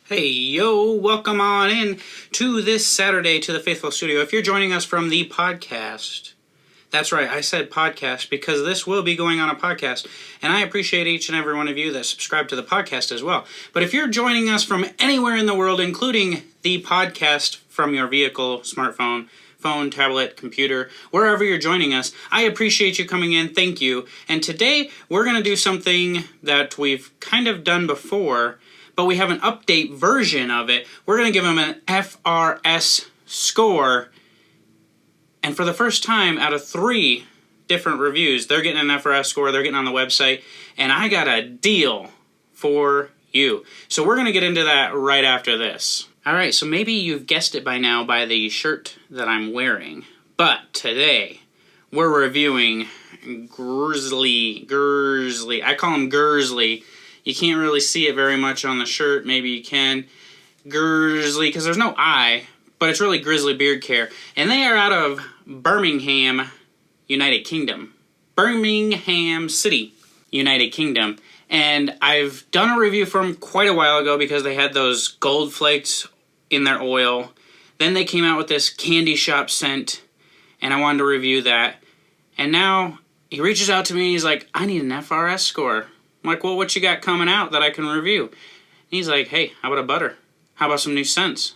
Hey, yo, welcome on in to this Saturday to the Faithful Studio. If you're joining us from the podcast, that's right, I said podcast because this will be going on a podcast, and I appreciate each and every one of you that subscribe to the podcast as well. But if you're joining us from anywhere in the world, including the podcast from your vehicle, smartphone, phone, tablet, computer, wherever you're joining us, I appreciate you coming in. Thank you. And today we're going to do something that we've kind of done before, but we have an update version of it. We're going to give them an FRS score. And for the first time out of 3 different reviews, they're getting an FRS score, they're getting on the website, and I got a deal for you. So we're going to get into that right after this. Alright, so maybe you've guessed it by now by the shirt that I'm wearing, but today we're reviewing Grzzly, I call him Grzzly. You can't really see it very much on the shirt, maybe you can. Grzzly, because there's no I, but it's really Grzzly Beard Care. And they are out of Birmingham, United Kingdom. Birmingham City, United Kingdom. And I've done a review for them quite a while ago because they had those gold flakes in their oil. Then they came out with this candy shop scent, and I wanted to review that. And now he reaches out to me and he's like, I need an FRS score. I'm like, well, what you got coming out that I can review? And he's like, hey, how about a butter? How about some new scents?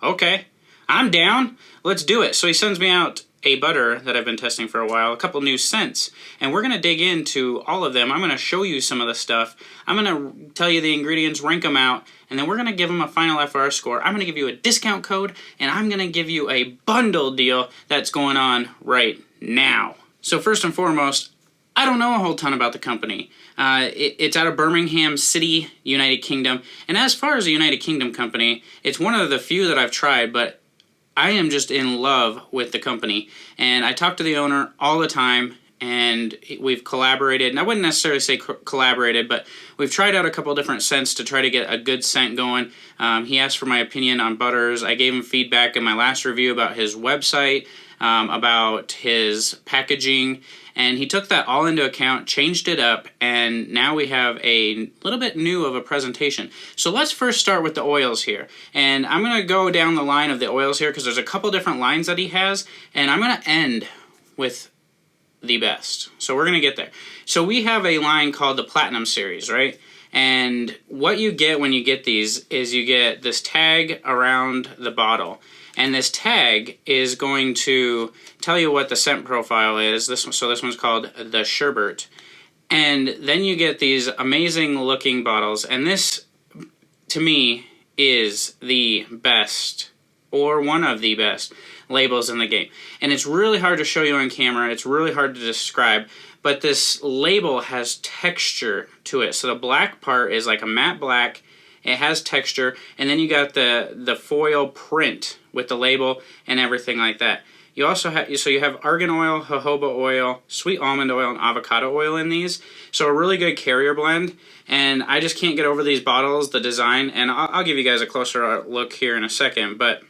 Okay, I'm down. Let's do it. So he sends me out a butter that I've been testing for a while, a couple new scents, and we're going to dig into all of them. I'm going to show you some of the stuff. I'm going to tell you the ingredients, rank them out, and then we're going to give them a final FRS score. I'm going to give you a discount code, and I'm going to give you a bundle deal that's going on right now. So first and foremost, I don't know a whole ton about the company. It's out of Birmingham City, United Kingdom. And as far as a United Kingdom company, it's one of the few that I've tried, but I am just in love with the company. And I talk to the owner all the time, and we've collaborated. And I wouldn't necessarily say collaborated, but we've tried out a couple different scents to try to get a good scent going. He asked for my opinion on butters. I gave him feedback in my last review about his website, about his packaging, and he took that all into account, changed it up, and now we have a little bit new of a presentation. So let's first start with the oils here, and I'm going to go down the line of the oils here because there's a couple different lines that he has, and I'm going to end with the best. So we're going to get there. So we have a line called the Platinum Series, right? And what you get when you get these is you get this tag around the bottle. And this tag is going to tell you what the scent profile is. So this one's called the Sherbet. And then you get these amazing looking bottles. And this, to me, is the best, or one of the best, labels in the game. And it's really hard to show you on camera. It's really hard to describe. But this label has texture to it. So the black part is like a matte black. It has texture, and then you got the foil print with the label and everything like that. You also have you have argan oil, jojoba oil, sweet almond oil, and avocado oil in these. So a really good carrier blend. And I just can't get over these bottles, the design, and I'll give you guys a closer look here in a second. But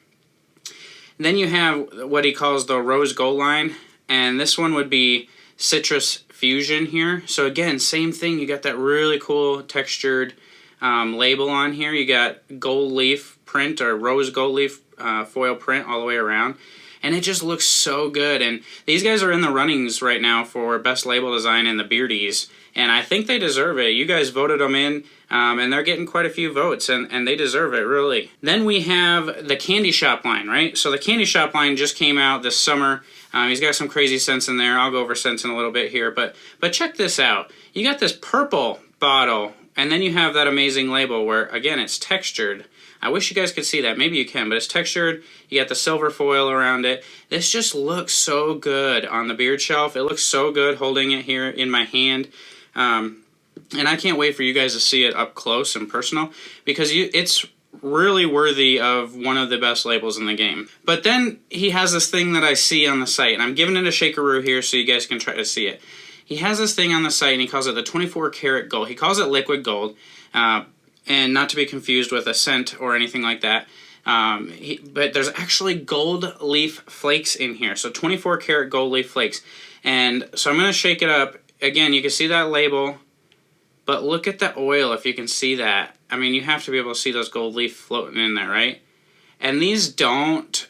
then you have what he calls the rose gold line, and this one would be citrus fusion here. So again, same thing. You got that really cool textured label on here. You got gold leaf print or rose gold leaf foil print all the way around, and it just looks so good. And these guys are in the runnings right now for best label design in the Beardies, and I think they deserve it. You guys voted them in, and they're getting quite a few votes, and they deserve it, really. Then we have the Candy Shop line, right? So the Candy Shop line just came out this summer. He's got some crazy scents in there. I'll go over scents in a little bit here, but check this out. You got this purple bottle, and then you have that amazing label where, again, it's textured. I wish you guys could see that. Maybe you can, but it's textured. You got the silver foil around it. This just looks so good on the beard shelf. It looks so good holding it here in my hand. And I can't wait for you guys to see it up close and personal because it's really worthy of one of the best labels in the game. But then he has this thing that I see on the site, and I'm giving it a shakeroo here so you guys can try to see it. He has this thing on the site, and he calls it the 24 karat gold. He calls it liquid gold, and not to be confused with a scent or anything like that. But there's actually gold leaf flakes in here, so 24 karat gold leaf flakes. And so I'm going to shake it up. Again, you can see that label, but look at the oil if you can see that. I mean, you have to be able to see those gold leaf floating in there, right? And these don't,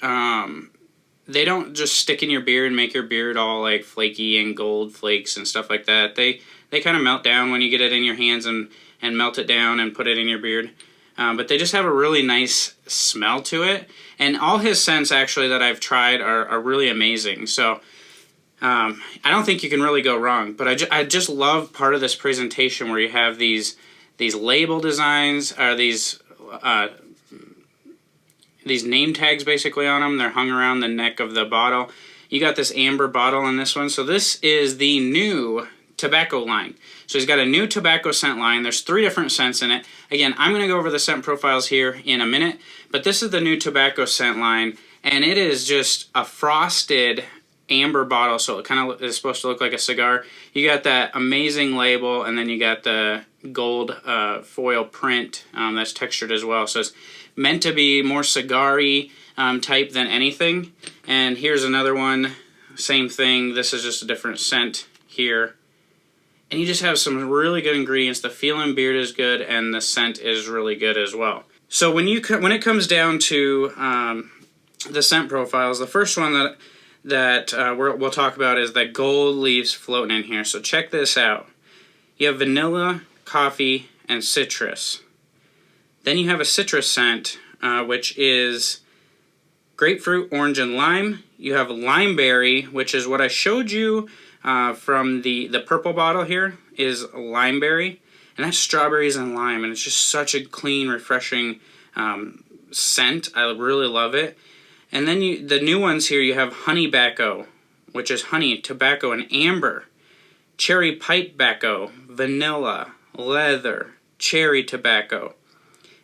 they don't just stick in your beard and make your beard all like flaky and gold flakes and stuff like that. They kind of melt down when you get it in your hands and melt it down and put it in your beard. But they just have a really nice smell to it. And all his scents, actually, that I've tried are really amazing. So I don't think you can really go wrong. But I just love part of this presentation where you have these label designs, or these name tags basically on them. They're hung around the neck of the bottle. You got this amber bottle in this one. So this is the new tobacco line. So he's got a new tobacco scent line. There's 3 different scents in it. Again, I'm going to go over the scent profiles here in a minute, but this is the new tobacco scent line, and it is just a frosted amber bottle, so it kind of is supposed to look like a cigar. You got that amazing label, and then you got the gold foil print that's textured as well. So it's meant to be more cigar-y type than anything. And here's another one, same thing. This is just a different scent here. And you just have some really good ingredients. The feel in beard is good, and the scent is really good as well. So when it comes down to the scent profiles, the first one that we'll talk about is that gold leaves floating in here. So check this out. You have vanilla, coffee, and citrus. Then you have a citrus scent, which is grapefruit, orange, and lime. You have limeberry, which is what I showed you from the purple bottle here, is limeberry. And that's strawberries and lime, and it's just such a clean, refreshing scent. I really love it. And then the new ones here, you have honey tobacco, which is honey, tobacco, and amber. Cherry pipe tobacco, vanilla, leather, cherry tobacco.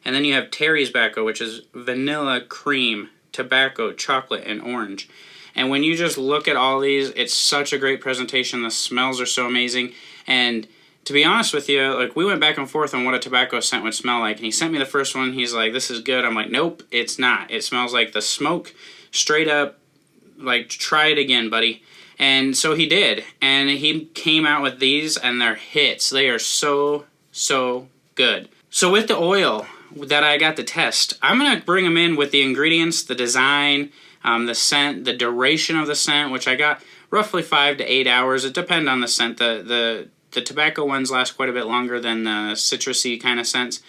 And then you have Terry's tobacco, which is vanilla, cream, tobacco, chocolate, and orange. And when you just look at all these, it's such a great presentation. The smells are so amazing. And to be honest with you, like, we went back and forth on what a tobacco scent would smell like. And he sent me the first one. He's like, this is good. I'm like, nope, it's not. It smells like the smoke, straight up. Like, try it again, buddy. And so he did. And he came out with these, and they're hits. They are so, so good. So with the oil that I got to test, I'm going to bring them in with the ingredients, the design, the scent, the duration of the scent, which I got roughly 5 to 8 hours. It depends on the scent. The tobacco ones last quite a bit longer than the citrusy kind of scents.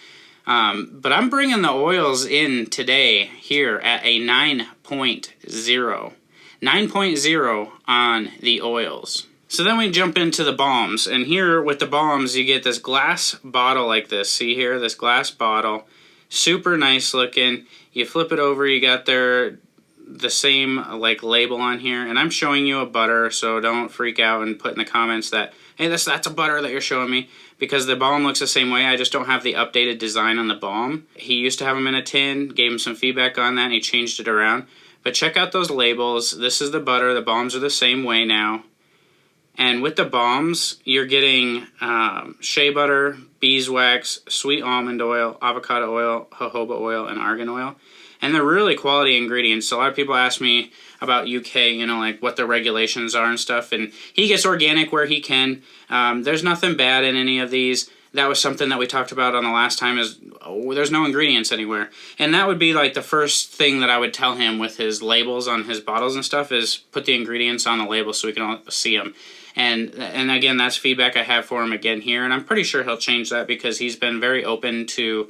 But I'm bringing the oils in today here at a 9.0. 9.0 on the oils. So then we jump into the balms. And here with the balms, you get this glass bottle like this. See here, this glass bottle. Super nice looking. You flip it over, you got the same like label on here. And I'm showing you a butter, so don't freak out and put in the comments that, hey, that's a butter that you're showing me, because the balm looks the same way. I just don't have the updated design on the balm. He used to have them in a tin, gave him some feedback on that, and he changed it around. But check out those labels. This is the butter. The balms are the same way now. And with the balms, you're getting shea butter, beeswax, sweet almond oil, avocado oil, jojoba oil, and argan oil. And they're really quality ingredients. So a lot of people ask me about UK, like what the regulations are and stuff. And he gets organic where he can. There's nothing bad in any of these. That was something that we talked about on the last time, is there's no ingredients anywhere. And that would be like the first thing that I would tell him with his labels on his bottles and stuff, is put the ingredients on the label so we can all see them. And again, that's feedback I have for him again here, and I'm pretty sure he'll change that because he's been very open to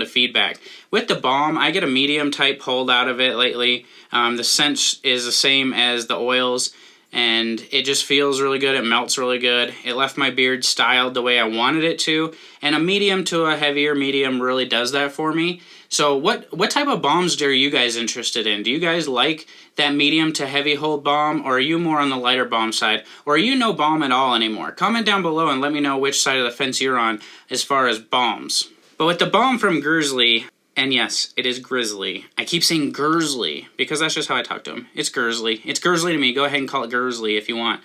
feedback. With the balm, I get a medium type hold out of it lately. The scent is the same as the oils, and it just feels really good. It melts really good. It left my beard styled the way I wanted it to, and a medium to a heavier medium really does that for me. So what type of balms are you guys interested in? Do you guys like that medium to heavy hold balm, or are you more on the lighter balm side? Or are you no balm at all anymore? Comment down below and let me know which side of the fence you're on as far as balms. But with the balm from Grzzly, and yes, it is Grzzly. I keep saying Grzzly because that's just how I talk to him. It's Grzzly. It's Grzzly to me. Go ahead and call it Grzzly if you want.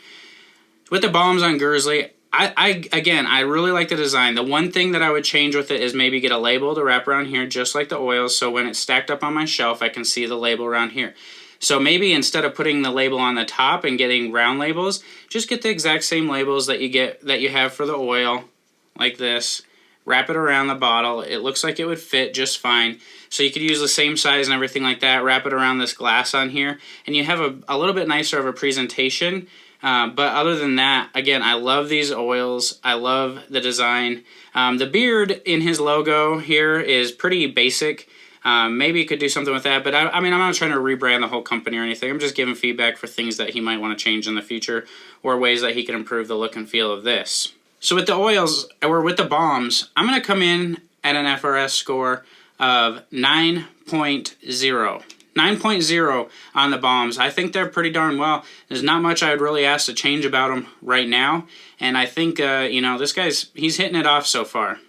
With the balms on Grzzly, I really like the design. The one thing that I would change with it is maybe get a label to wrap around here just like the oils, so when it's stacked up on my shelf I can see the label around here. So maybe instead of putting the label on the top and getting round labels, just get the exact same labels that you have for the oil, like this, wrap it around the bottle. It looks like it would fit just fine. So you could use the same size and everything like that, wrap it around this glass on here, and you have a little bit nicer of a presentation. But other than that, again, I love these oils. I love the design. The beard in his logo here is pretty basic. Maybe you could do something with that, but I mean, I'm not trying to rebrand the whole company or anything. I'm just giving feedback for things that he might want to change in the future or ways that he can improve the look and feel of this. So with the oils, or with the balms, I'm going to come in at an FRS score of 9.0. 9.0 on the balms. I think they're pretty darn well. There's not much I would really ask to change about them right now. And I think, you know, this he's hitting it off so far.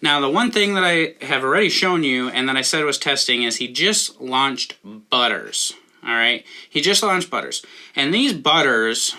Now, the one thing that I have already shown you and that I said was testing is he just launched butters. All right? He just launched butters. And these butters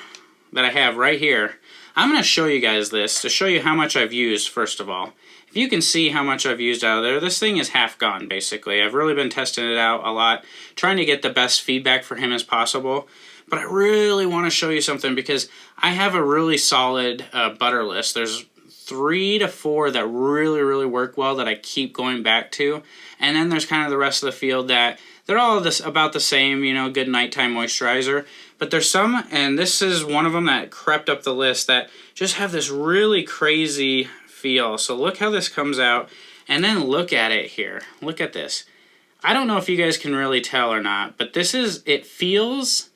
that I have right here, I'm going to show you guys this to show you how much I've used, first of all. If you can see how much I've used out of there, this thing is half gone, basically. I've really been testing it out a lot, trying to get the best feedback for him as possible. But I really want to show you something because I have a really solid butter list. There's 3 to 4 that really work well that I keep going back to. And then there's kind of the rest of the field that they're all about the same, you know, good nighttime moisturizer. But there's some, and this is one of them that crept up the list, that just have this really crazy feel. So look how this comes out, and then look at it here. Look at this. I don't know if you guys can really tell or not, but it feels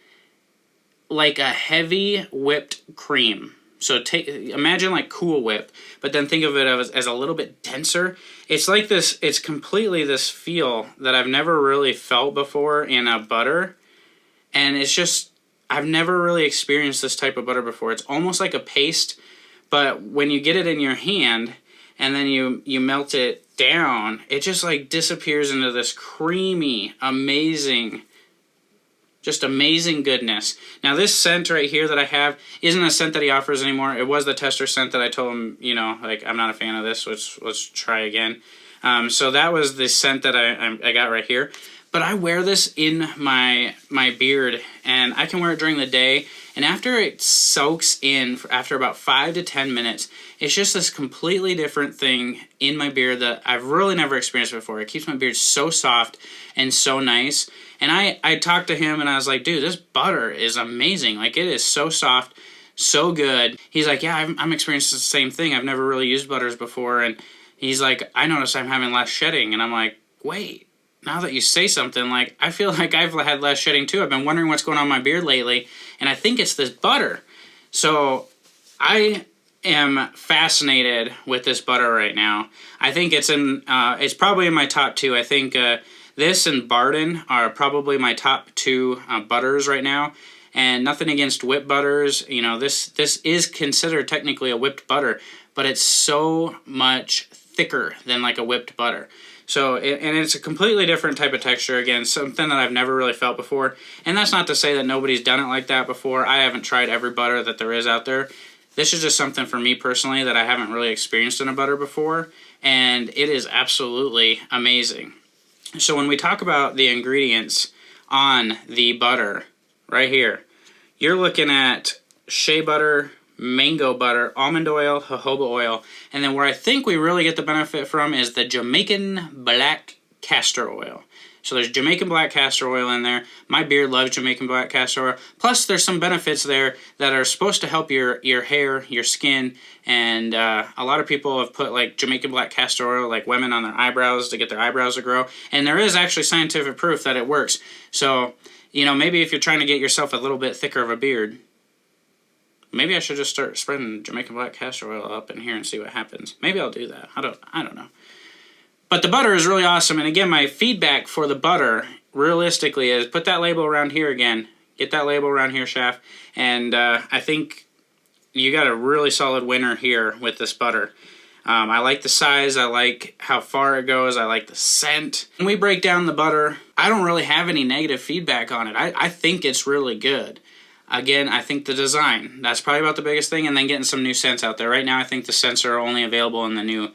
like a heavy whipped cream. So imagine like Cool Whip, but then think of it as a little bit denser. It's like this, it's completely this feel that I've never really felt before in a butter. And it's just, I've never really experienced this type of butter before. It's almost like a paste, but when you get it in your hand and then you melt it down, it just like disappears into this creamy, amazing, just amazing goodness. Now this scent right here that I have isn't a scent that he offers anymore. It was the tester scent that I told him, you know, like, I'm not a fan of this, let's try again. So that was the scent that I got right here. But I wear this in my beard, and I can wear it during the day. And after it soaks in, after about 5 to 10 minutes, it's just this completely different thing in my beard that I've really never experienced before. It keeps my beard so soft and so nice. And I talked to him, and I was like, dude, this butter is amazing. Like, it is so soft, so good. He's like, yeah, I'm experiencing the same thing. I've never really used butters before. And he's like, I noticed I'm having less shedding. And I'm like, wait. Now that you say something, like, I feel like I've had less shedding too. I've been wondering what's going on in my beard lately, and I think it's this butter. So I am fascinated with this butter right now. I think it's probably in my top 2. I think this and Bardin are probably my top 2 butters right now. And nothing against whipped butters. You know, this is considered technically a whipped butter, but it's so much thicker than like a whipped butter. So, and it's a completely different type of texture. Again, something that I've never really felt before. And that's not to say that nobody's done it like that before. I haven't tried every butter that there is out there. This is just something for me personally that I haven't really experienced in a butter before. And it is absolutely amazing. So when we talk about the ingredients on the butter, right here, you're looking at shea butter, mango butter, almond oil, jojoba oil, and then where I think we really get the benefit from is the Jamaican black castor oil. So there's Jamaican black castor oil in there. My beard loves Jamaican black castor oil. Plus there's some benefits there that are supposed to help your hair, your skin, and a lot of people have put like Jamaican black castor oil, like women, on their eyebrows to get their eyebrows to grow, and there is actually scientific proof that it works. So, you know, maybe if you're trying to get yourself a little bit thicker of a beard, maybe I should just start spreading Jamaican black castor oil up in here and see what happens. Maybe I'll do that. I don't know. But the butter is really awesome. And again, my feedback for the butter, realistically, is put that label around here again. Get that label around here, Shaft. And I think you got a really solid winner here with this butter. I like the size. I like how far it goes. I like the scent. When we break down the butter, I don't really have any negative feedback on it. I think it's really good. Again, I think the design, that's probably about the biggest thing, and then getting some new scents out there. Right now, I think the scents are only available in the new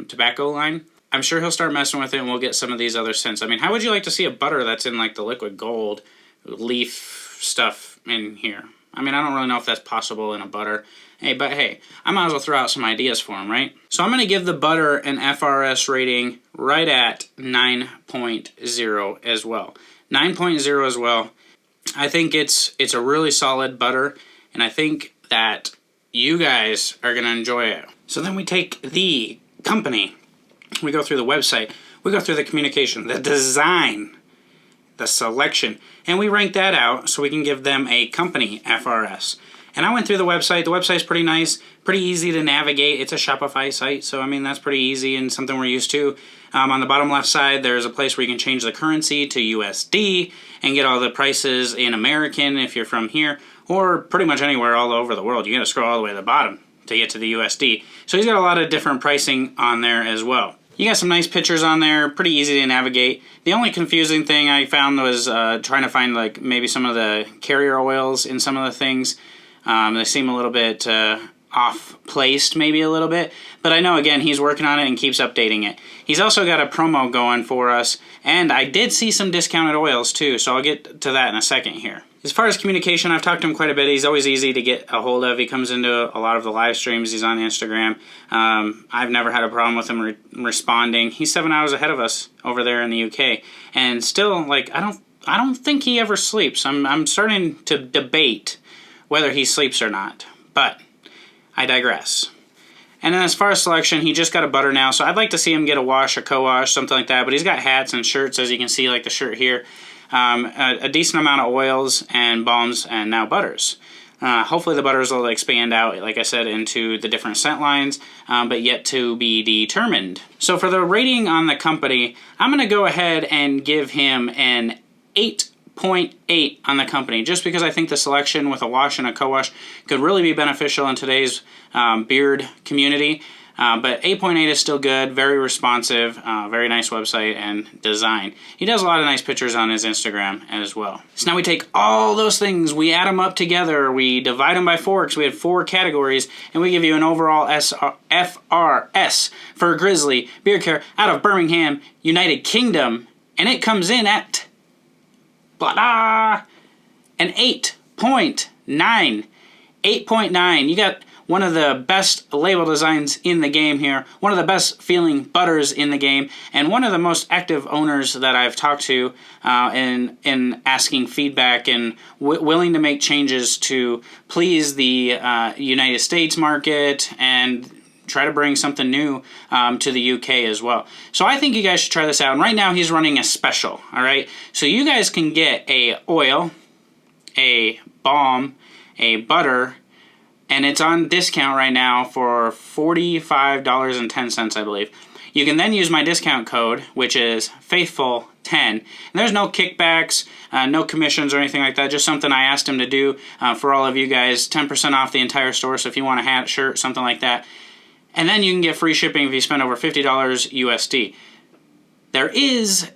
tobacco line. I'm sure he'll start messing with it, and we'll get some of these other scents. I mean, how would you like to see a butter that's in, like, the liquid gold leaf stuff in here? I mean, I don't really know if that's possible in a butter. Hey, but hey, I might as well throw out some ideas for him, right? So I'm going to give the butter an FRS rating right at 9.0 as well. 9.0 as well. I think it's a really solid butter, and I think that you guys are going to enjoy it. So then we take the company, we go through the website, we go through the communication, the design, the selection, and we rank that out so we can give them a company FRS. And I went through the website. The website's pretty nice, pretty easy to navigate. It's a Shopify site, so I mean that's pretty easy and something we're used to. On the bottom left side, there's a place where you can change the currency to USD and get all the prices in American if you're from here, or pretty much anywhere all over the world. You gotta scroll all the way to the bottom to get to the USD. So he's got a lot of different pricing on there as well. You got some nice pictures on there, pretty easy to navigate. The only confusing thing I found was trying to find like maybe some of the carrier oils in some of the things. They seem a little bit off-placed, maybe a little bit. But I know, again, he's working on it and keeps updating it. He's also got a promo going for us, and I did see some discounted oils too, so I'll get to that in a second here. As far as communication, I've talked to him quite a bit. He's always easy to get a hold of. He comes into a lot of the live streams. He's on Instagram. I've never had a problem with him responding. He's 7 hours ahead of us over there in the UK, and still, like, I don't think he ever sleeps. I'm starting to debate whether he sleeps or not, but I digress. And then as far as selection, he just got a butter now, so I'd like to see him get a wash, a co-wash, something like that, but he's got hats and shirts, as you can see, like the shirt here. A decent amount of oils and balms and now butters. Hopefully the butters will expand out, like I said, into the different scent lines, but yet to be determined. So for the rating on the company, I'm going to go ahead and give him an 8.8 on the company, just because I think the selection with a wash and a co-wash could really be beneficial in today's beard community. But 8.8 is still good, very responsive, very nice website and design. He does a lot of nice pictures on his Instagram as well. So now we take all those things, we add them up together, we divide them by 4 because we had 4 categories, and we give you an overall FRS for Grzzly Beard Care out of Birmingham, United Kingdom, and it comes in at an 8.9. 8.9. You got one of the best label designs in the game here, one of the best feeling butters in the game, and one of the most active owners that I've talked to in asking feedback and willing to make changes to please the United States market and try to bring something new to the UK as well. So I think you guys should try this out. And right now he's running a special, all right? So you guys can get a oil, a balm, a butter, and it's on discount right now for $45.10, I believe. You can then use my discount code, which is Faithful10. And there's no kickbacks, no commissions or anything like that, just something I asked him to do for all of you guys. 10% off the entire store, so if you want a hat, shirt, something like that. And then you can get free shipping if you spend over $50 USD. There is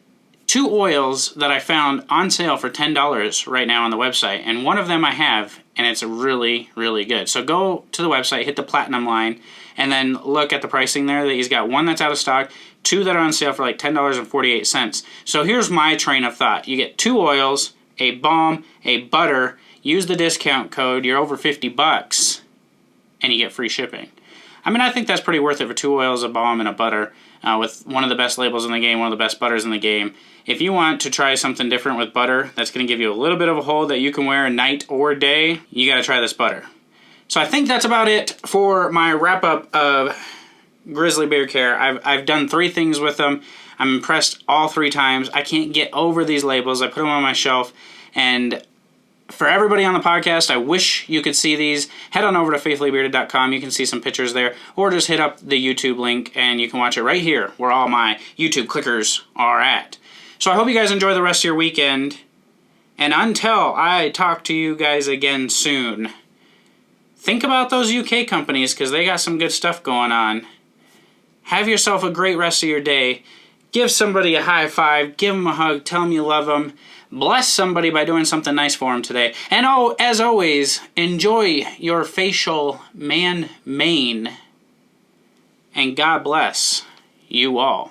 2 oils that I found on sale for $10 right now on the website, and one of them I have, and it's really, really good. So go to the website, hit the platinum line, and then look at the pricing there. That he's got 1 that's out of stock, 2 that are on sale for like $10.48. So here's my train of thought. You get 2 oils, a balm, a butter, use the discount code, you're over $50, and you get free shipping. I mean, I think that's pretty worth it for 2 oils, a balm, and a butter with one of the best labels in the game, one of the best butters in the game. If you want to try something different with butter that's going to give you a little bit of a hold that you can wear night or day, you got to try this butter. So I think that's about it for my wrap-up of Grzzly Beard Care. I've done 3 things with them. I'm impressed all 3 times. I can't get over these labels. I put them on my shelf, and for everybody on the podcast, I wish you could see these. Head on over to faithfullybearded.com. You can see some pictures there. Or just hit up the YouTube link, and you can watch it right here, where all my YouTube clickers are at. So I hope you guys enjoy the rest of your weekend. And until I talk to you guys again soon, think about those UK companies, because they got some good stuff going on. Have yourself a great rest of your day. Give somebody a high five. Give them a hug. Tell them you love them. Bless somebody by doing something nice for them today. And oh, as always, enjoy your facial mane. And God bless you all.